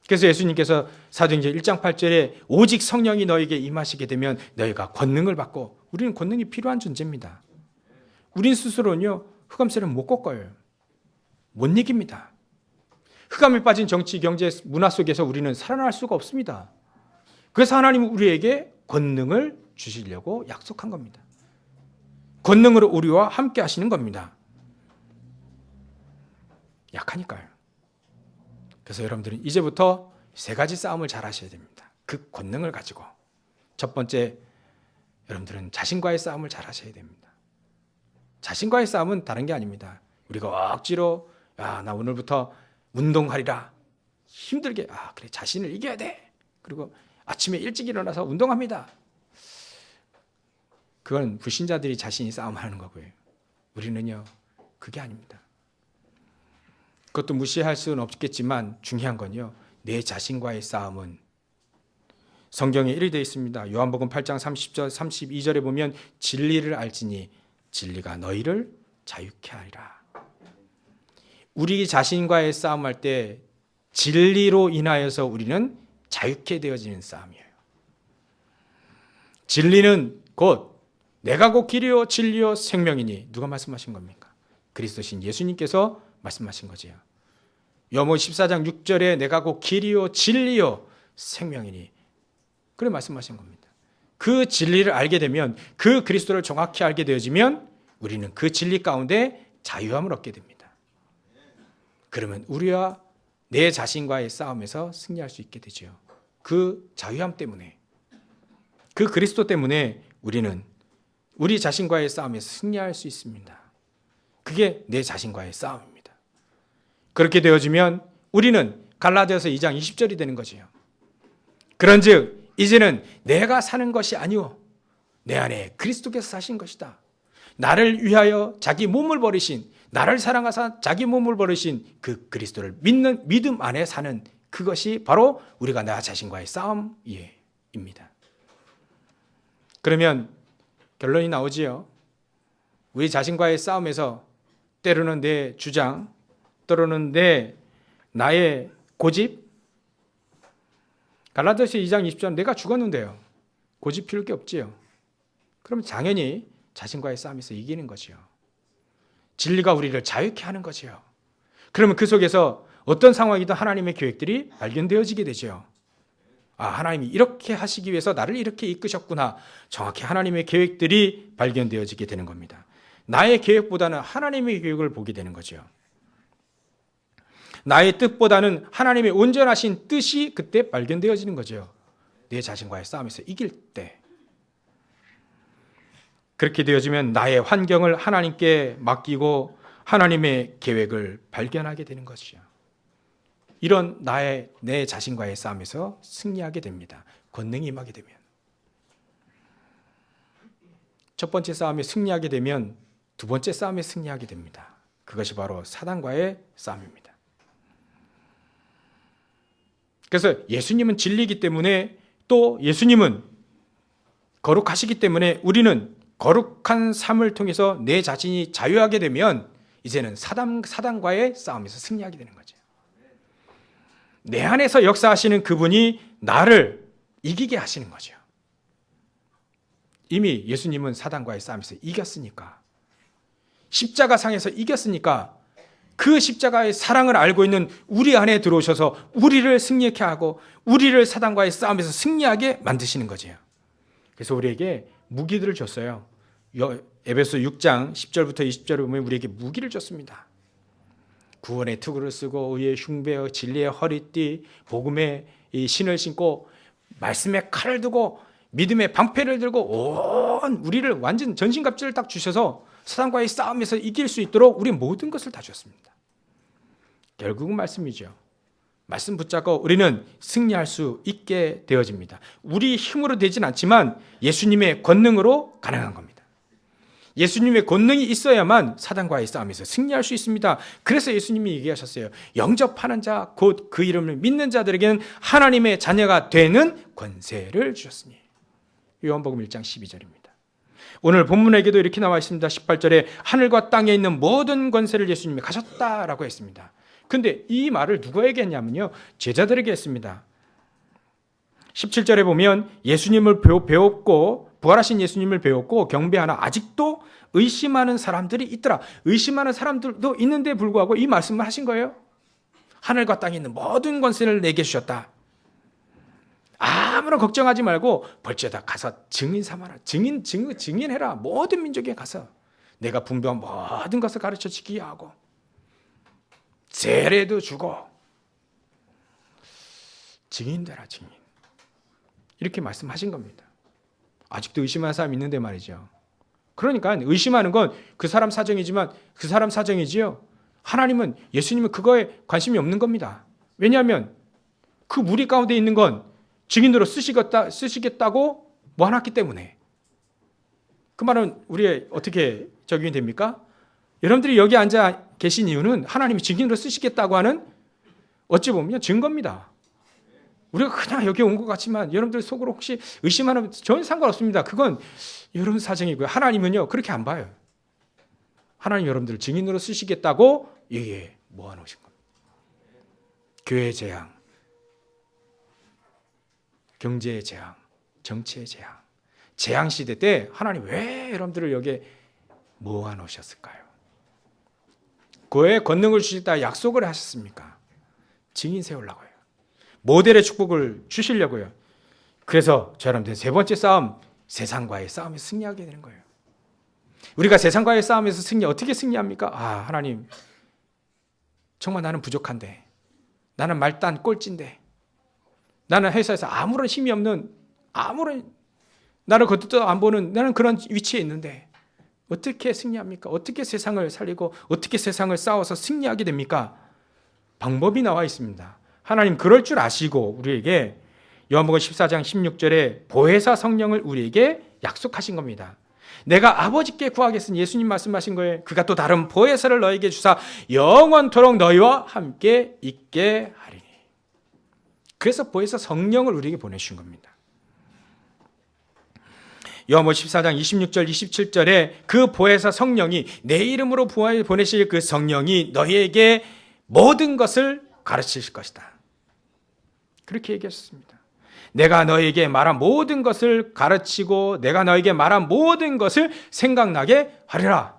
그래서 예수님께서 사도행전 1장 8절에 오직 성령이 너에게 임하시게 되면 너희가 권능을 받고, 우리는 권능이 필요한 존재입니다. 우린 스스로는요, 흑암세를 못 꺾어요. 못 이깁니다. 흑암에 빠진 정치, 경제, 문화 속에서 우리는 살아날 수가 없습니다. 그래서 하나님은 우리에게 권능을 주시려고 약속한 겁니다. 권능으로 우리와 함께 하시는 겁니다. 약하니까요. 그래서 여러분들은 이제부터 세 가지 싸움을 잘 하셔야 됩니다. 그 권능을 가지고. 첫 번째, 여러분들은 자신과의 싸움을 잘 하셔야 됩니다. 자신과의 싸움은 다른 게 아닙니다. 우리가 억지로 나 오늘부터 운동하리라. 힘들게 그래, 자신을 이겨야 돼. 그리고 아침에 일찍 일어나서 운동합니다. 그건 불신자들이 자신이 싸움하는 거고요. 우리는요, 그게 아닙니다. 그것도 무시할 수는 없겠지만 중요한 건요, 내 자신과의 싸움은 성경에 이렇게 되어 있습니다. 요한복음 8장 30절 32절에 보면 진리를 알지니 진리가 너희를 자유케 하리라. 우리 자신과의 싸움할 때 진리로 인하여서 우리는 자유케 되어지는 싸움이에요. 진리는 곧 내가 곧 길이요 진리요 생명이니, 누가 말씀하신 겁니까? 그리스도신 예수님께서 말씀하신 거지요. 요한복음 14장 6절에 내가 곧 길이요 진리요 생명이니, 그래 말씀하신 겁니다. 그 진리를 알게 되면, 그 그리스도를 정확히 알게 되어지면 우리는 그 진리 가운데 자유함을 얻게 됩니다. 그러면 우리와 내 자신과의 싸움에서 승리할 수 있게 되죠. 그 자유함 때문에, 그 그리스도 때문에 우리는 우리 자신과의 싸움에서 승리할 수 있습니다. 그게 내 자신과의 싸움입니다. 그렇게 되어지면 우리는 갈라디아서 2장 20절이 되는 거지요. 그런즉 이제는 내가 사는 것이 아니오 내 안에 그리스도께서 사신 것이다. 나를 위하여 자기 몸을 버리신, 나를 사랑하사 자기 몸을 버리신 그 그리스도를 믿는 믿음 안에 사는, 그것이 바로 우리가 나 자신과의 싸움입니다. 그러면 결론이 나오지요. 우리 자신과의 싸움에서 때로는 내 주장, 때로는 나의 고집. 갈라디아서 2장 20절 내가 죽었는데요. 고집 피울 게 없지요. 그럼 당연히 자신과의 싸움에서 이기는 거지요. 진리가 우리를 자유케 하는 거지요. 그러면 그 속에서 어떤 상황이든 하나님의 계획들이 발견되어지게 되죠. 하나님이 이렇게 하시기 위해서 나를 이렇게 이끄셨구나. 정확히 하나님의 계획들이 발견되어지게 되는 겁니다. 나의 계획보다는 하나님의 계획을 보게 되는 거죠. 나의 뜻보다는 하나님의 온전하신 뜻이 그때 발견되어지는 거죠. 내 자신과의 싸움에서 이길 때. 그렇게 되어지면 나의 환경을 하나님께 맡기고 하나님의 계획을 발견하게 되는 것이죠. 이런 내 자신과의 싸움에서 승리하게 됩니다. 권능이 임하게 되면. 첫 번째 싸움에 승리하게 되면 두 번째 싸움에 승리하게 됩니다. 그것이 바로 사단과의 싸움입니다. 그래서 예수님은 진리이기 때문에, 또 예수님은 거룩하시기 때문에 우리는 거룩한 삶을 통해서 내 자신이 자유하게 되면 이제는 사단과의 싸움에서 승리하게 되는 거죠. 내 안에서 역사하시는 그분이 나를 이기게 하시는 거죠. 이미 예수님은 사단과의 싸움에서 이겼으니까, 십자가상에서 이겼으니까, 그 십자가의 사랑을 알고 있는 우리 안에 들어오셔서 우리를 승리케 하고 우리를 사단과의 싸움에서 승리하게 만드시는 거죠. 그래서 우리에게 무기들을 줬어요. 에베소 6장 10절부터 20절에 보면 우리에게 무기를 줬습니다. 구원의 투구를 쓰고 의의 흉배, 진리의 허리띠, 복음의 이 신을 신고 말씀에 칼을 두고 믿음의 방패를 들고 온 우리를 완전 전신갑주를 딱 주셔서 사단과의 싸움에서 이길 수 있도록 우리 모든 것을 다 주셨습니다. 결국은 말씀이죠. 말씀 붙잡고 우리는 승리할 수 있게 되어집니다. 우리 힘으로 되진 않지만 예수님의 권능으로 가능한 겁니다. 예수님의 권능이 있어야만 사단과의 싸움에서 승리할 수 있습니다. 그래서 예수님이 얘기하셨어요. 영접하는 자, 곧 그 이름을 믿는 자들에게는 하나님의 자녀가 되는 권세를 주셨으니. 요한복음 1장 12절입니다. 오늘 본문에게도 이렇게 나와 있습니다. 18절에 하늘과 땅에 있는 모든 권세를 예수님이 가졌다라고 했습니다. 근데 이 말을 누구에게 했냐면요, 제자들에게 했습니다. 17절에 보면 예수님을 배웠고 부활하신 예수님을 배웠고 경배하나 아직도 의심하는 사람들이 있더라. 의심하는 사람들도 있는데 불구하고 이 말씀을 하신 거예요. 하늘과 땅에 있는 모든 권세를 내게 주셨다. 아무런 걱정하지 말고 벌죄다 가서 증인 삼아라. 증인해라. 모든 민족에 가서 내가 분배한 모든 것을 가르쳐 지키게 하고 세례도 주고 증인되라. 증인. 이렇게 말씀하신 겁니다. 아직도 의심하는 사람이 있는데 말이죠. 그러니까 의심하는 건 그 사람 사정이지만 그 사람 사정이지요. 하나님은, 예수님은 그거에 관심이 없는 겁니다. 왜냐하면 그 무리 가운데 있는 건 증인으로 쓰시겠다고 모아놨기 때문에. 그 말은 우리의 어떻게 적용이 됩니까? 여러분들이 여기 앉아 계신 이유는 하나님이 증인으로 쓰시겠다고 하는 어찌 보면 증거입니다. 우리가 그냥 여기 온 것 같지만 여러분들 속으로 혹시 의심하는 전혀 상관없습니다. 그건 여러분 사정이고요. 하나님은요 그렇게 안 봐요. 하나님 여러분들을 증인으로 쓰시겠다고 여기에 모아놓으신 겁니다. 교회의 재앙, 경제의 재앙, 정치의 재앙, 재앙 시대 때 하나님 왜 여러분들을 여기에 모아놓으셨을까요? 그의 권능을 주시다 약속을 하셨습니까? 증인 세우려고요. 모델의 축복을 주시려고요. 그래서 여러분들 세 번째 싸움, 세상과의 싸움에서 승리하게 되는 거예요. 우리가 세상과의 싸움에서 어떻게 승리합니까? 하나님 정말 나는 부족한데, 나는 말단 꼴찌인데, 나는 회사에서 아무런 힘이 없는, 나를 겉도 안 보는 나는 그런 위치에 있는데 어떻게 승리합니까? 어떻게 세상을 살리고 어떻게 세상을 싸워서 승리하게 됩니까? 방법이 나와 있습니다. 하나님 그럴 줄 아시고 우리에게 요한복음 14장 16절에 보혜사 성령을 우리에게 약속하신 겁니다. 내가 아버지께 구하겠으니, 예수님 말씀하신 거예요. 그가 또 다른 보혜사를 너에게 주사 영원토록 너희와 함께 있게 하리니. 그래서 보혜사 성령을 우리에게 보내주신 겁니다. 요한복음 14장 26절 27절에 그 보혜사 성령이, 내 이름으로 보내실 그 성령이 너희에게 모든 것을 가르치실 것이다. 그렇게 얘기하셨습니다. 내가 너에게 말한 모든 것을 가르치고 내가 너에게 말한 모든 것을 생각나게 하리라.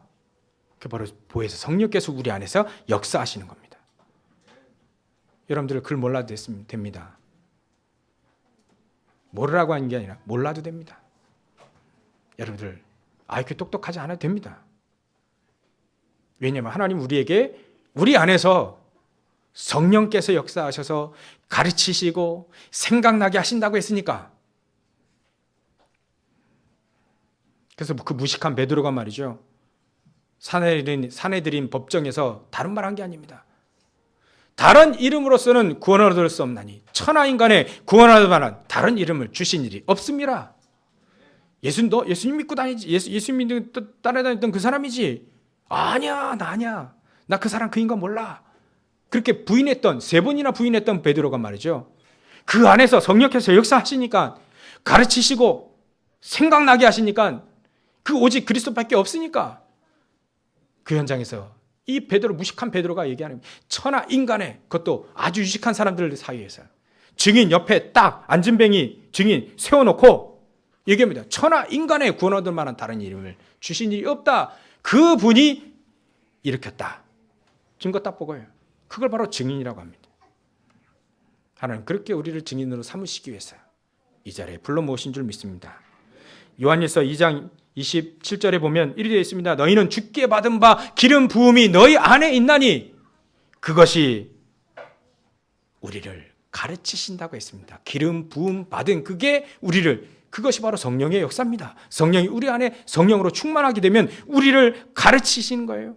그 바로 보혜사 성령께서 우리 안에서 역사하시는 겁니다. 여러분들 글 몰라도 됩니다. 모르라고 하는 게 아니라 몰라도 됩니다. 여러분들 IQ 똑똑하지 않아도 됩니다. 왜냐하면 하나님 우리에게 우리 안에서 성령께서 역사하셔서 가르치시고 생각나게 하신다고 했으니까. 그래서 그 무식한 베드로가 말이죠, 사내들인 법정에서 다른 말 한 게 아닙니다. 다른 이름으로서는 구원을 얻을 수 없나니 천하인간의 구원을 얻을 만한 다른 이름을 주신 일이 없습니다. 예수님 믿고 다니지, 예수님 믿고 따라다녔던 그 사람이지. 아니야, 나 아니야. 나 그 사람, 그 인간 몰라. 그렇게 부인했던, 3번이나 부인했던 베드로가 말이죠, 그 안에서 성령께서 역사하시니까, 가르치시고 생각나게 하시니까, 그 오직 그리스도밖에 없으니까 그 현장에서 이 베드로, 무식한 베드로가 얘기하는 천하 인간의, 그것도 아주 유식한 사람들 사이에서 증인 옆에 딱 안진뱅이 증인 세워놓고 얘기합니다. 천하 인간의 구원 얻을 만한 다른 이름을 주신 일이 없다. 그 분이 일으켰다. 증거 딱 보고요. 그걸 바로 증인이라고 합니다. 하나님 그렇게 우리를 증인으로 삼으시기 위해서 이 자리에 불러 모으신 줄 믿습니다. 요한일서 2장 27절에 보면 이렇게 되어 있습니다. 너희는 주께 받은 바 기름 부음이 너희 안에 있나니 그것이 우리를 가르치신다고 했습니다. 기름 부음 받은 그것이 바로 성령의 역사입니다. 성령이 우리 안에 성령으로 충만하게 되면 우리를 가르치시는 거예요.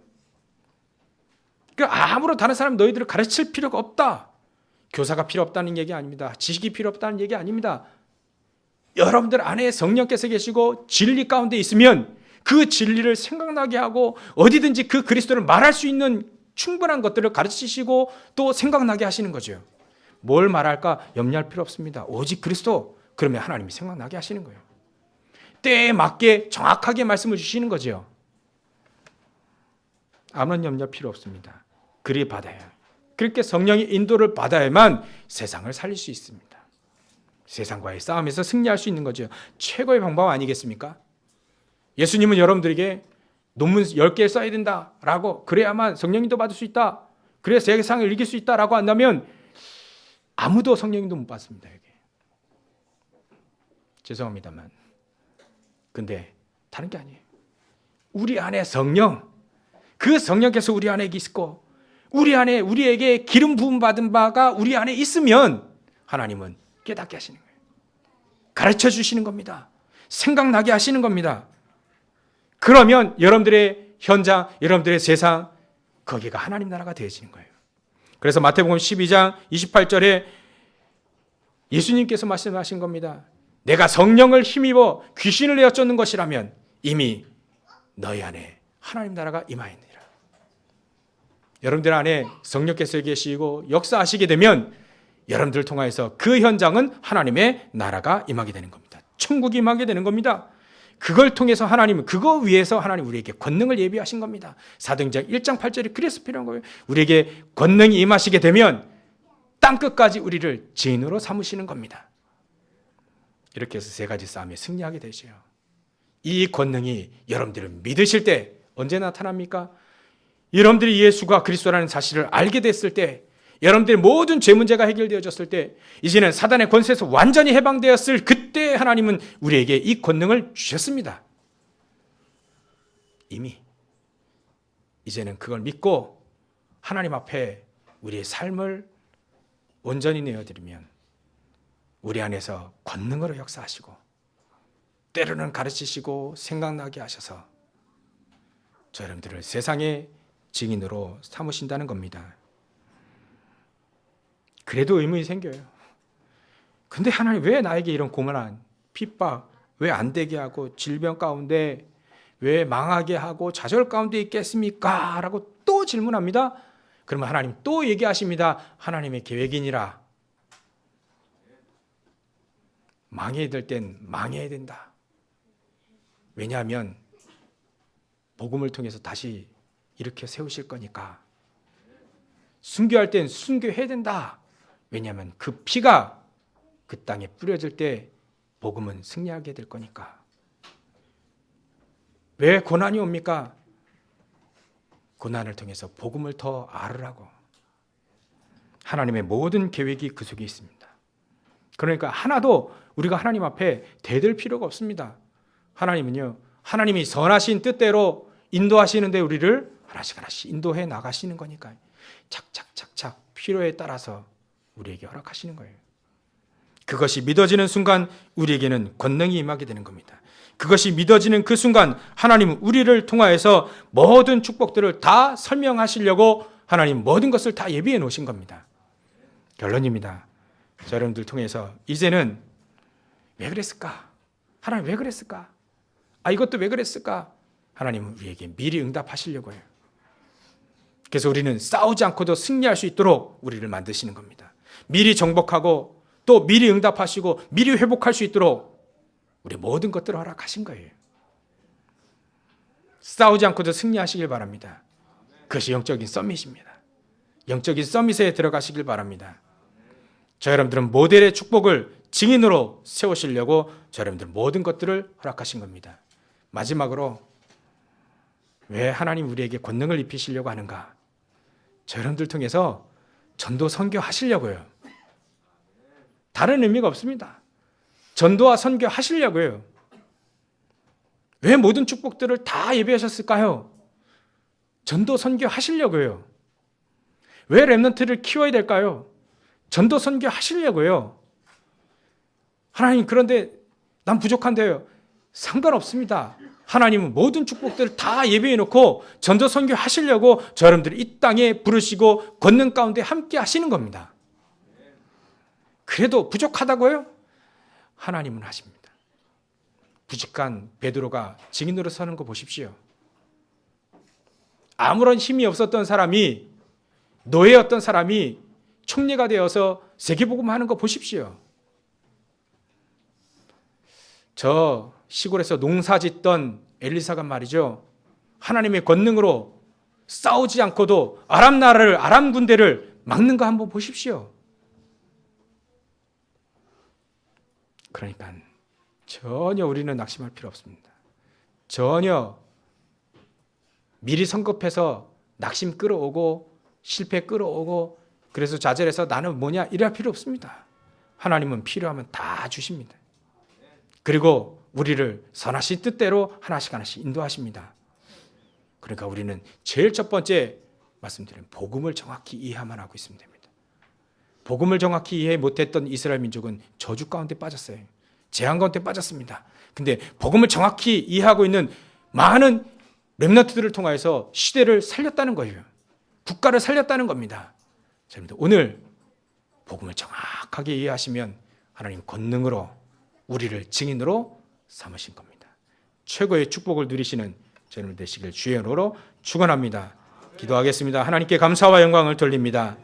그러니까 아무런 다른 사람 너희들을 가르칠 필요가 없다. 교사가 필요 없다는 얘기 아닙니다. 지식이 필요 없다는 얘기 아닙니다. 여러분들 안에 성령께서 계시고 진리 가운데 있으면 그 진리를 생각나게 하고 어디든지 그 그리스도를 말할 수 있는 충분한 것들을 가르치시고 또 생각나게 하시는 거죠. 뭘 말할까 염려할 필요 없습니다. 오직 그리스도. 그러면 하나님이 생각나게 하시는 거예요. 때에 맞게 정확하게 말씀을 주시는 거죠. 아무런 염려 필요 없습니다. 그리 받아야. 그렇게 성령의 인도를 받아야만 세상을 살릴 수 있습니다. 세상과의 싸움에서 승리할 수 있는 거죠. 최고의 방법 아니겠습니까? 예수님은 여러분들에게 논문 10개 써야 된다라고, 그래야만 성령인도 받을 수 있다, 그래야 세상을 이길 수 있다라고 한다면 아무도 성령인도 못 받습니다. 여기. 죄송합니다만. 근데 다른 게 아니에요. 우리 안에 성령, 그 성령께서 우리 안에 있고 우리 안에 우리에게 기름 부음 받은 바가 우리 안에 있으면 하나님은 깨닫게 하시는 거예요. 가르쳐 주시는 겁니다. 생각나게 하시는 겁니다. 그러면 여러분들의 현장, 여러분들의 세상, 거기가 하나님 나라가 되어지는 거예요. 그래서 마태복음 12장 28절에 예수님께서 말씀하신 겁니다. 내가 성령을 힘입어 귀신을 내어 쫓는 것이라면 이미 너희 안에 하나님 나라가 임하였느니라. 여러분들 안에 성령께서 계시고 역사하시게 되면 여러분들을 통하여서 그 현장은 하나님의 나라가 임하게 되는 겁니다. 천국이 임하게 되는 겁니다. 그걸 통해서 하나님은, 그거 위해서 하나님 우리에게 권능을 예비하신 겁니다. 사도행전 1장 8절이 그래서 필요한 거예요. 우리에게 권능이 임하시게 되면 땅끝까지 우리를 증인으로 삼으시는 겁니다. 이렇게 해서 세 가지 싸움에 승리하게 되죠. 이 권능이 여러분들을 믿으실 때 언제 나타납니까? 여러분들이 예수가 그리스도라는 사실을 알게 됐을 때, 여러분들의 모든 죄 문제가 해결되어졌을 때, 이제는 사단의 권세에서 완전히 해방되었을 그때 하나님은 우리에게 이 권능을 주셨습니다. 이미 이제는 그걸 믿고 하나님 앞에 우리의 삶을 온전히 내어드리면 우리 안에서 권능으로 역사하시고 때로는 가르치시고 생각나게 하셔서 저 여러분들을 세상의 증인으로 삼으신다는 겁니다. 그래도 의문이 생겨요. 근데 하나님 왜 나에게 이런 고난한 핍박 왜 안 되게 하고 질병 가운데 왜 망하게 하고 좌절 가운데 있겠습니까? 라고 또 질문합니다. 그러면 하나님 또 얘기하십니다. 하나님의 계획이니라. 망해야 될 땐 망해야 된다. 왜냐하면 복음을 통해서 다시 일으켜 세우실 거니까. 순교할 땐 순교해야 된다. 왜냐하면 그 피가 그 땅에 뿌려질 때 복음은 승리하게 될 거니까. 왜 고난이 옵니까? 고난을 통해서 복음을 더 알으라고. 하나님의 모든 계획이 그 속에 있습니다. 그러니까 하나도 우리가 하나님 앞에 대들 필요가 없습니다. 하나님은요, 하나님이 선하신 뜻대로 인도하시는데 우리를 하나씩 하나씩 인도해 나가시는 거니까요. 착착착착 필요에 따라서 우리에게 허락하시는 거예요. 그것이 믿어지는 순간 우리에게는 권능이 임하게 되는 겁니다. 그것이 믿어지는 그 순간 하나님은 우리를 통하여서 모든 축복들을 다 설명하시려고 하나님 모든 것을 다 예비해 놓으신 겁니다. 결론입니다. 자, 여러분들 통해서 이제는 왜 그랬을까? 하나님 왜 그랬을까? 이것도 왜 그랬을까? 하나님은 우리에게 미리 응답하시려고 해요. 그래서 우리는 싸우지 않고도 승리할 수 있도록 우리를 만드시는 겁니다. 미리 정복하고 또 미리 응답하시고 미리 회복할 수 있도록 우리 모든 것들을 허락하신 거예요. 싸우지 않고도 승리하시길 바랍니다. 그것이 영적인 서밋입니다. 영적인 서밋에 들어가시길 바랍니다. 저 여러분들은 모델의 축복을 증인으로 세우시려고 저 여러분들 모든 것들을 허락하신 겁니다. 마지막으로 왜 하나님 우리에게 권능을 입히시려고 하는가? 저 여러분들 통해서 전도 선교하시려고요. 다른 의미가 없습니다. 전도와 선교하시려고요. 왜 모든 축복들을 다 예비하셨을까요? 전도 선교하시려고요. 왜 렘넌트를 키워야 될까요? 전도 선교 하시려고요. 하나님, 그런데 난 부족한데요. 상관없습니다. 하나님은 모든 축복들을 다 예배해 놓고 전도 선교 하시려고 저 여러분들을 이 땅에 부르시고 권능 가운데 함께 하시는 겁니다. 그래도 부족하다고요? 하나님은 하십니다. 부직한 베드로가 증인으로 서는 거 보십시오. 아무런 힘이 없었던 사람이, 노예였던 사람이 총리가 되어서 세계복음 하는 거 보십시오. 저 시골에서 농사 짓던 엘리사가 말이죠, 하나님의 권능으로 싸우지 않고도 아람 나라를, 아람 군대를 막는 거 한번 보십시오. 그러니까 전혀 우리는 낙심할 필요 없습니다. 전혀 미리 성급해서 낙심 끌어오고 실패 끌어오고 그래서 좌절해서 나는 뭐냐 이럴 필요 없습니다. 하나님은 필요하면 다 주십니다. 그리고 우리를 선하신 뜻대로 하나씩 하나씩 인도하십니다. 그러니까 우리는 제일 첫 번째 말씀드린 복음을 정확히 이해만 하고 있으면 됩니다. 복음을 정확히 이해 못했던 이스라엘 민족은 저주 가운데 빠졌어요. 재앙 가운데 빠졌습니다. 근데 복음을 정확히 이해하고 있는 많은 렘넌트들을 통해서 시대를 살렸다는 거예요. 국가를 살렸다는 겁니다. 자, 오늘 복음을 정확하게 이해하시면 하나님 권능으로 우리를 증인으로 삼으신 겁니다. 최고의 축복을 누리시는 저는 되시길 주의 이름으로 축원합니다. 기도하겠습니다. 하나님께 감사와 영광을 돌립니다.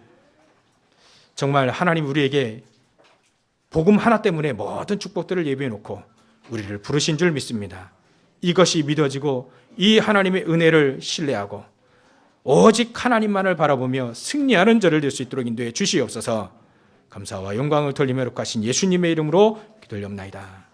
정말 하나님 우리에게 복음 하나 때문에 모든 축복들을 예비해 놓고 우리를 부르신 줄 믿습니다. 이것이 믿어지고 이 하나님의 은혜를 신뢰하고 오직 하나님만을 바라보며 승리하는 저를 될 수 있도록 인도해 주시옵소서. 감사와 영광을 돌리며 하신 예수님의 이름으로 기도하옵나이다.